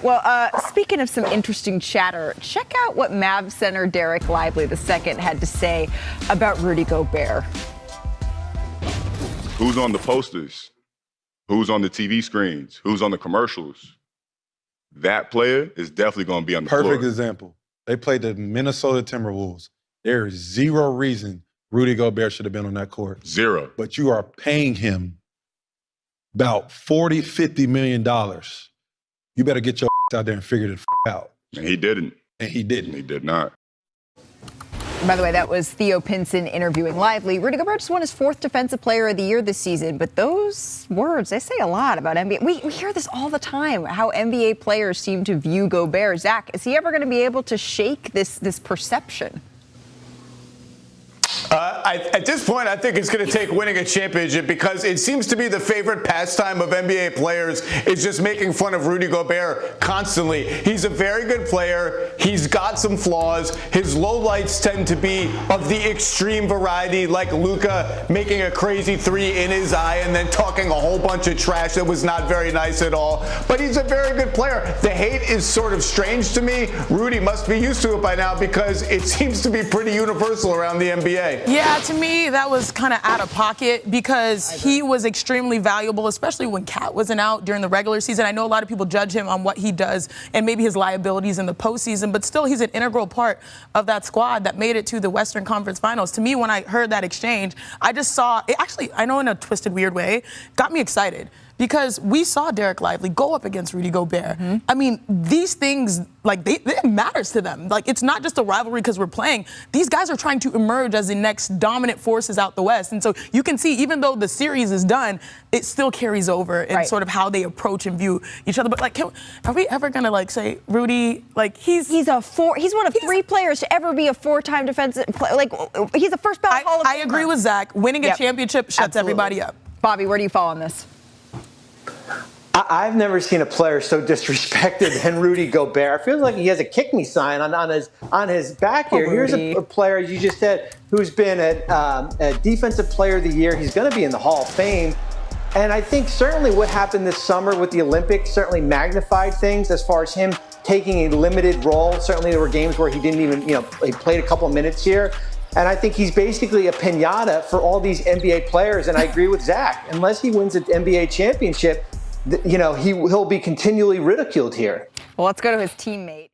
Well, speaking of some interesting chatter, check out what Mavs center Dereck Lively II had to say about Rudy Gobert. Who's on the posters? Who's on the TV screens? Who's on the commercials? That player is definitely going to be on the floor. Perfect example. They played the Minnesota Timberwolves. There is zero reason Rudy Gobert should have been on that court. Zero. But you are paying him about $40, $50 million. You better get your out there and figure it out. And he didn't. And he didn't. He did not. By the way, that was Theo Pinson interviewing Lively. Rudy Gobert just won his 4th Defensive Player of the Year this season, but those words, they say a lot about NBA. We hear this all the time, how NBA players seem to view Gobert. Zach, is he ever going to be able to shake this perception? At this point, I think it's going to take winning a championship, because it seems to be the favorite pastime of NBA players is just making fun of Rudy Gobert constantly. He's a very good player. He's got some flaws. His lowlights tend to be of the extreme variety, like Luka making a crazy 3 in his eye and then talking a whole bunch of trash that was not very nice at all. But he's a very good player. The hate is sort of strange to me. Rudy must be used to it by now, because it seems to be pretty universal around the NBA. Yeah, to me, that was kind of out of pocket, because he was extremely valuable, especially when Cat wasn't out during the regular season. I know a lot of people judge him on what he does and maybe his liabilities in the postseason, but still he's an integral part of that squad that made it to the Western Conference Finals. To me, when I heard that exchange, I just saw it. Actually, I know in a twisted, weird way, got me excited, because we saw Dereck Lively go up against Rudy Gobert. Mm-hmm. I mean, these things, like, it matters to them. Like, it's not just a rivalry because we're playing. These guys are trying to emerge as the next dominant forces out the West. And so you can see, even though the series is done, it still carries over in sort of how they approach and view each other. But, like, are we ever going to, like, say, Rudy, like, he's one of 3 players to ever be a 4-time defensive player. Like, he's a first ballot Hall of Famer. I agree with Zach. Winning a championship shuts everybody up. Bobby, where do you fall on this? I've never seen a player so disrespected than Rudy Gobert. I feel like he has a kick me sign on his back here. Here's a player, as you just said, who's been a defensive player of the year. He's going to be in the Hall of Fame. And I think certainly what happened this summer with the Olympics certainly magnified things as far as him taking a limited role. Certainly there were games where he didn't even, he played a couple of minutes here. And I think he's basically a piñata for all these NBA players. And I agree with Zach. Unless he wins an NBA championship, he'll be continually ridiculed here. Well, let's go to his teammate.